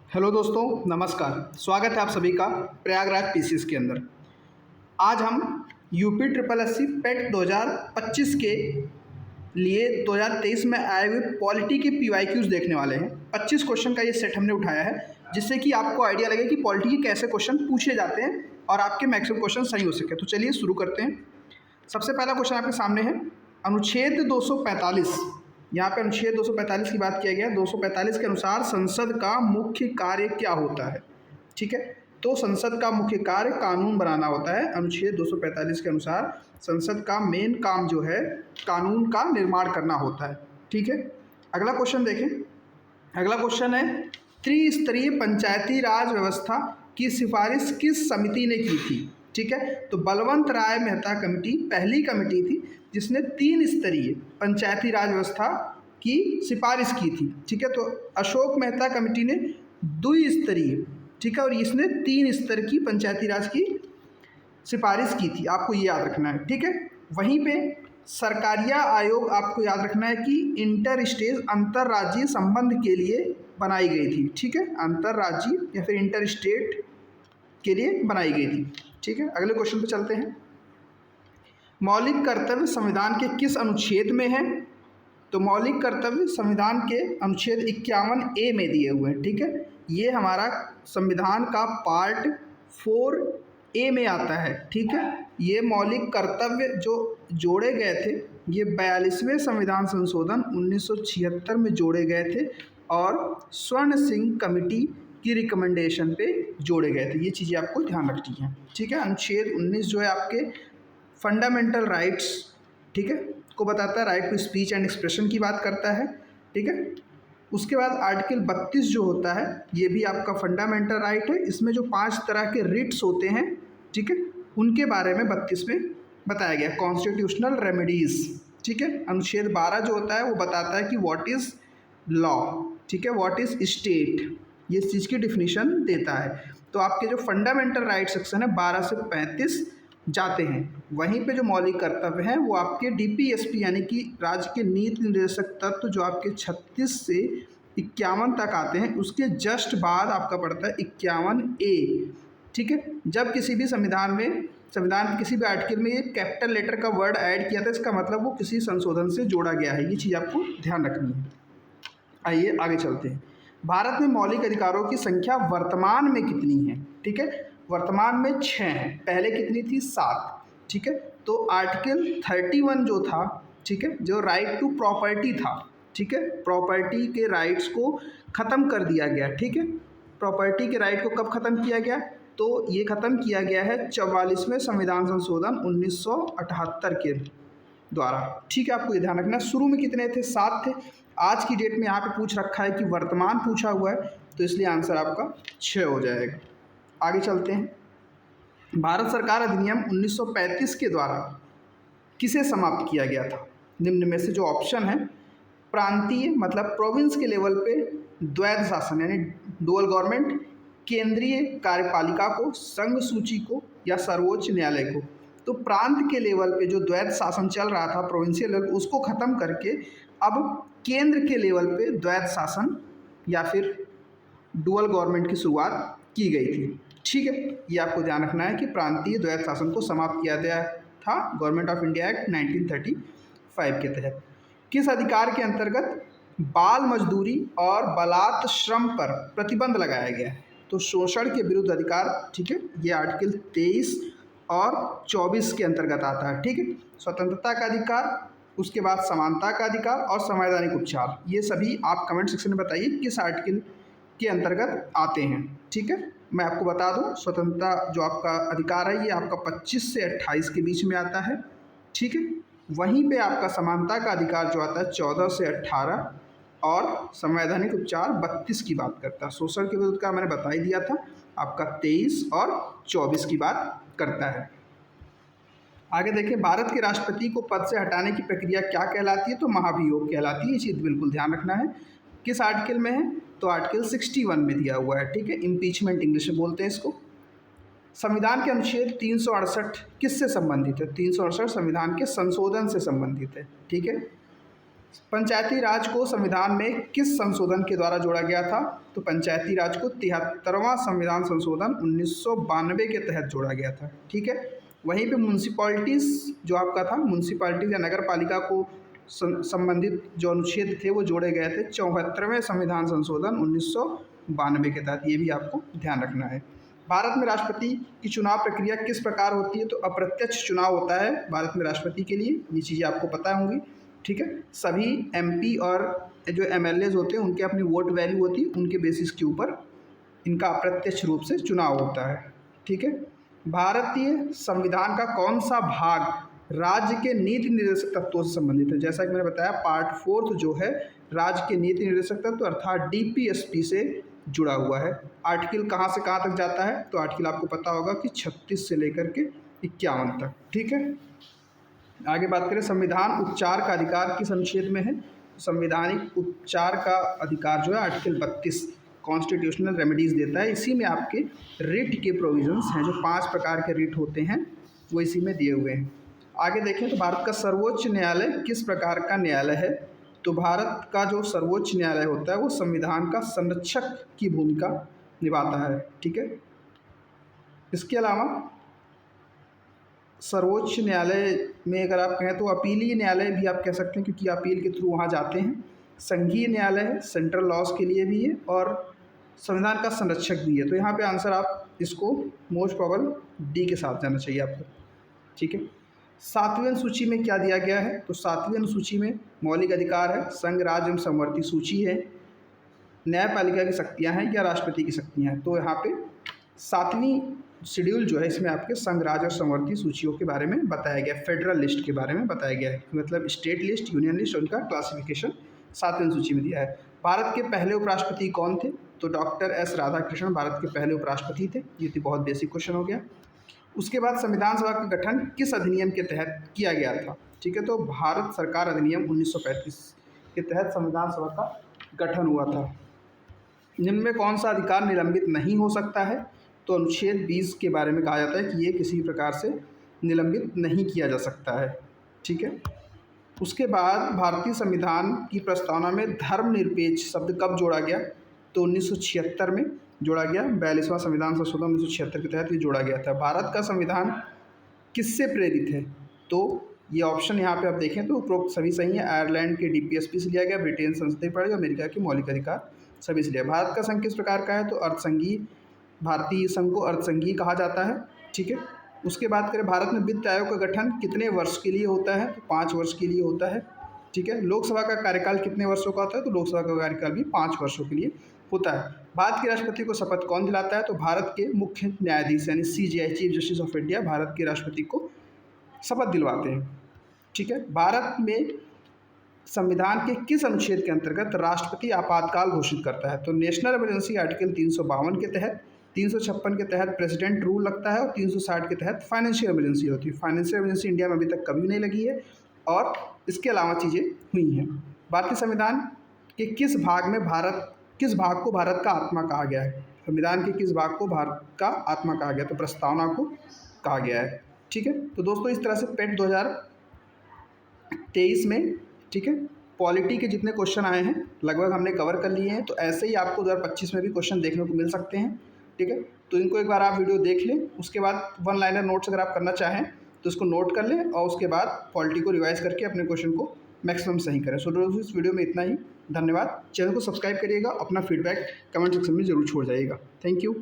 Hello दोस्तों, नमस्कार। स्वागत है आप सभी का प्रयागराज पीसीएस के अंदर। आज हम यूपी ट्रिपल एससी पेट 2025 के लिए 2023 में आए हुए पॉलिटी के पीवाईक्यूज देखने वाले हैं। 25 क्वेश्चन का ये सेट हमने उठाया है, जिससे कि आपको आइडिया लगे कि पॉलिटी के कैसे क्वेश्चन पूछे जाते हैं और आपके मैक्सिमम क्वेश्चन सही हो सके। तो चलिए शुरू करते हैं। सबसे पहला क्वेश्चन आपके सामने है अनुच्छेद 245। यहाँ पे अनुच्छेद 245 की बात किया गया है। 245 के अनुसार संसद का मुख्य कार्य क्या होता है? ठीक है, तो संसद का मुख्य कार्य कानून बनाना होता है। अनुच्छेद 245 के अनुसार संसद का मेन काम जो है कानून का निर्माण करना होता है। ठीक है, अगला क्वेश्चन देखें। अगला क्वेश्चन है त्रिस्तरीय पंचायती राज व्यवस्था की सिफारिश किस समिति ने की थी? ठीक है, तो बलवंत राय मेहता कमेटी पहली कमेटी थी जिसने 3 स्तरीय पंचायती राज व्यवस्था की सिफारिश की थी। ठीक है, तो अशोक मेहता कमेटी ने 2 स्तरीय, ठीक है, और इसने 3 स्तर की पंचायती राज की सिफारिश की थी। आपको ये याद रखना है। ठीक है, वहीं पे सरकारिया आयोग आपको याद रखना है कि इंटर स्टेट अंतर्राज्यीय संबंध के लिए बनाई गई थी। ठीक है, अंतर्राज्यीय या फिर इंटर स्टेट के लिए बनाई गई थी। ठीक है, अगले क्वेश्चन पे चलते हैं। मौलिक कर्तव्य संविधान के किस अनुच्छेद में है? तो मौलिक कर्तव्य संविधान के अनुच्छेद 51A में दिए हुए हैं। ठीक है, ये हमारा संविधान का पार्ट 4A में आता है। ठीक है, ये मौलिक कर्तव्य जो जोड़े गए थे ये 42वें संविधान संशोधन 1976 में जोड़े गए थे और स्वर्ण सिंह कमेटी की रिकमेंडेशन पे जोड़े गए थे। ये चीज़ें आपको ध्यान रखनी है। ठीक है, अनुच्छेद 19 जो है आपके फंडामेंटल राइट्स, ठीक है, को बताता है। Right to speech and expression की बात करता है। ठीक है, उसके बाद आर्टिकल 32 जो होता है ये भी आपका फंडामेंटल राइट है। इसमें जो 5 तरह के रिट्स होते हैं, ठीक है, उनके बारे में 32 में बताया गया, कॉन्स्टिट्यूशनल रेमेडीज़। ठीक है, अनुच्छेद 12 जो होता है वो बताता है कि व्हाट इज़ लॉ, ठीक है, व्हाट इज़ स्टेट, ये इस चीज़ की डिफिनीशन देता है। तो आपके जो फंडामेंटल राइट सेक्शन है 12 से 35 जाते हैं। वहीं पे जो मौलिक कर्तव्य हैं वो आपके डीपीएसपी यानी कि राज्य के नीति निर्देशक तत्व जो आपके 36 से 51 तक आते हैं, उसके जस्ट बाद आपका पड़ता है 51A। ठीक है, जब किसी भी संविधान के किसी भी आर्टिकल में ये कैपिटल लेटर का वर्ड ऐड किया था, इसका मतलब वो किसी संशोधन से जोड़ा गया है। ये चीज़ आपको ध्यान रखनी है। आइए आगे चलते हैं। भारत में मौलिक अधिकारों की संख्या वर्तमान में कितनी है? ठीक है, वर्तमान में 6 हैं। पहले कितनी थी? 7। ठीक है, तो आर्टिकल 31 जो था, ठीक है, जो राइट टू प्रॉपर्टी था, ठीक है, प्रॉपर्टी के राइट्स को ख़त्म कर दिया गया। ठीक है, प्रॉपर्टी के राइट को कब ख़त्म किया गया? तो ये ख़त्म किया गया है 44वें संविधान संशोधन 1978 के द्वारा। ठीक है, आपको ये ध्यान रखना। शुरू में कितने थे? 7 थे। आज की डेट में यहाँ पे पूछ रखा है कि वर्तमान पूछा हुआ है, तो इसलिए आंसर आपका 6 हो जाएगा। आगे चलते हैं। भारत सरकार अधिनियम 1935 के द्वारा किसे समाप्त किया गया था? निम्न में से जो ऑप्शन है, प्रांतीय मतलब प्रोविंस के लेवल पे द्वैध शासन यानी डुअल गवर्नमेंट, केंद्रीय कार्यपालिका को, संघ सूची को या सर्वोच्च न्यायालय को। तो प्रांत के लेवल पे जो द्वैध शासन चल रहा था प्रोविंशियल लेवल, उसको ख़त्म करके अब केंद्र के लेवल पे द्वैध शासन या फिर डुअल गवर्नमेंट की शुरुआत की गई थी। ठीक है, ये आपको ध्यान रखना है कि प्रांतीय द्वैध शासन को समाप्त किया गया था गवर्नमेंट ऑफ इंडिया एक्ट 1935 के तहत। किस अधिकार के अंतर्गत बाल मजदूरी और बलात् श्रम पर प्रतिबंध लगाया गया है? तो शोषण के विरुद्ध अधिकार। ठीक है, ये आर्टिकल 23 और 24 के अंतर्गत आता है। ठीक है, स्वतंत्रता का अधिकार, उसके बाद समानता का अधिकार और संवैधानिक उपचार, ये सभी आप कमेंट सेक्शन में बताइए किस आर्टिकल के अंतर्गत आते हैं। ठीक है, मैं आपको बता दूं, स्वतंत्रता जो आपका अधिकार है ये आपका 25 से 28 के बीच में आता है। ठीक है, वहीं पे आपका समानता का अधिकार जो आता है 14 से 18 और संवैधानिक उपचार 32 की बात करता है। शोषण के विरुद्ध का मैंने बता ही दिया था, आपका 23 और 24 की बात करता है। आगे देखिए, भारत के राष्ट्रपति को पद से हटाने की प्रक्रिया क्या कहलाती है? तो महाभियोग कहलाती है। ये चीज़ बिल्कुल ध्यान रखना है। किस आर्टिकल में है? तो आर्टिकल 61 में दिया हुआ है। ठीक है, इम्पीचमेंट इंग्लिश में बोलते हैं इसको। संविधान के अनुच्छेद 368 किससे संबंधित है? 368 संविधान के संशोधन से संबंधित है। ठीक है, पंचायती राज को संविधान में किस संशोधन के द्वारा जोड़ा गया था? तो पंचायती राज को 73वां संविधान संशोधन 1992 के तहत जोड़ा गया था। ठीक है। वहीं पे म्यूनसिपैलिटीज़ जो आपका था, म्यूनसिपैलिटीज़ या नगर पालिका को संबंधित जो अनुच्छेद थे वो जोड़े गए थे 74वें संविधान संशोधन 1992 के तहत। ये भी आपको ध्यान रखना है। भारत में राष्ट्रपति की चुनाव प्रक्रिया किस प्रकार होती है? तो अप्रत्यक्ष चुनाव होता है भारत में राष्ट्रपति के लिए। ये चीज़ें आपको पता होंगी। ठीक है। सभी एमपी और जो एमएलएज होते हैं उनके अपनी वोट वैल्यू होती है, उनके बेसिस के ऊपर इनका अप्रत्यक्ष रूप से चुनाव होता है। ठीक है। भारतीय संविधान का कौन सा भाग राज्य के नीति निर्देशक तत्वों से संबंधित है? जैसा कि मैंने बताया, पार्ट 4 जो है राज्य के नीति निर्देशक तत्व अर्थात डीपीएसपी से जुड़ा हुआ है। आर्टिकल कहाँ से कहाँ तक जाता है? तो आर्टिकल आपको पता होगा कि 36 से लेकर के 51 तक। ठीक है। आगे बात करें, संविधान उपचार का अधिकार किस अनुच्छेद में है? संवैधानिक उपचार का अधिकार जो है आर्टिकल 32 कॉन्स्टिट्यूशनल रेमेडीज़ देता है। इसी में आपके रिट के प्रोविजंस हैं, जो 5 प्रकार के रिट होते हैं वो इसी में दिए हुए हैं। आगे देखें तो भारत का सर्वोच्च न्यायालय किस प्रकार का न्यायालय है? तो भारत का जो सर्वोच्च न्यायालय होता है वो संविधान का संरक्षक की भूमिका निभाता है। ठीक है। इसके अलावा सर्वोच्च न्यायालय में अगर आप कहें तो अपीलीय न्यायालय भी आप कह सकते हैं, क्योंकि अपील के थ्रू वहाँ जाते हैं। संघीय न्यायालय है, सेंट्रल लॉज के लिए भी है, और संविधान का संरक्षक भी है। तो यहाँ पे आंसर आप इसको मोस्ट प्रोबेबल डी के साथ जाना चाहिए आपको। ठीक है। 7वीं अनुसूची में क्या दिया गया है? तो 7वीं अनुसूची में मौलिक अधिकार है, संघ राज्य एवं समवर्ती सूची है, न्यायपालिका की शक्तियाँ हैं या राष्ट्रपति की शक्तियाँ हैं। तो यहाँ पे 7वीं शेड्यूल जो है इसमें आपके संघ राज्य और समवर्ती सूचियों के बारे में बताया गया, फेडरल लिस्ट के बारे में बताया गया है, मतलब स्टेट लिस्ट, यूनियन लिस्ट, उनका क्लासिफिकेशन 7वीं अनुसूची में दिया है। भारत के पहले उपराष्ट्रपति कौन थे? तो डॉक्टर एस राधाकृष्णन भारत के पहले उपराष्ट्रपति थे। ये तो बहुत बेसिक क्वेश्चन हो गया। उसके बाद संविधान सभा का गठन किस अधिनियम के तहत किया गया था? ठीक है। तो भारत सरकार अधिनियम 1935 के तहत संविधान सभा का गठन हुआ था। निम्न में कौन सा अधिकार निलंबित नहीं हो सकता है? तो अनुच्छेद 20 के बारे में कहा जाता है कि ये किसी प्रकार से निलंबित नहीं किया जा सकता है। ठीक है। उसके बाद भारतीय संविधान की प्रस्तावना में धर्मनिरपेक्ष शब्द कब जोड़ा गया? तो 1976 में जोड़ा गया। 42वां संविधान संशोधन 1976 के तहत ये जोड़ा गया था। भारत का संविधान किससे प्रेरित है? तो ये ऑप्शन यहाँ पे आप देखें तो उपरोक्त सभी सही है। आयरलैंड के डीपीएसपी से लिया गया, ब्रिटेन संसदीय प्रणाली, अमेरिका के मौलिक अधिकार सभी से लिया। भारत का संघ किस प्रकार का है? तो अर्धसंघीय, भारतीय संघ को अर्धसंघीय कहा जाता है। ठीक है। उसके बाद करें, भारत में वित्त आयोग का गठन कितने वर्ष के लिए होता है? तो 5 वर्ष के लिए होता है। ठीक है। लोकसभा का कार्यकाल कितने वर्षों का होता है? तो लोकसभा का कार्यकाल भी 5 वर्षों के लिए होता है। भारत के राष्ट्रपति को शपथ कौन दिलाता है? तो भारत के मुख्य न्यायाधीश यानी CJI, chief justice of India, Bharat के राष्ट्रपति को शपथ दिलवाते हैं। ठीक है। भारत में संविधान के किस अनुच्छेद के अंतर्गत राष्ट्रपति आपातकाल घोषित करता है? तो नेशनल इमरजेंसी आर्टिकल 352 के तहत, 356 के तहत प्रेसिडेंट रूल लगता है और 360 के तहत फाइनेंशियल इमरजेंसी होती है। फाइनेंशियल इमरजेंसी इंडिया में अभी तक कभी नहीं लगी है और इसके अलावा चीज़ें हुई हैं। भारतीय संविधान के किस भाग को भारत का आत्मा कहा गया है? संविधान के किस भाग को भारत का आत्मा कहा गया? तो प्रस्तावना को कहा गया है। ठीक है। तो दोस्तों इस तरह से पेट 2023 में, ठीक है, पॉलिटी के जितने क्वेश्चन आए हैं लगभग हमने कवर कर लिए हैं। तो ऐसे ही आपको 2025 में भी क्वेश्चन देखने को मिल सकते हैं। ठीक है। तो इनको एक बार आप वीडियो देख लें, उसके बाद 1 लाइनर नोट्स अगर आप करना चाहें तो इसको नोट कर लें और उसके बाद पॉलिटी को रिवाइज करके अपने क्वेश्चन को मैक्सिमम सही करें। सो दोस्तों इस वीडियो में इतना ही। धन्यवाद। चैनल को सब्सक्राइब करिएगा, अपना फीडबैक कमेंट सेक्शन में ज़रूर छोड़ जाइएगा। Thank you.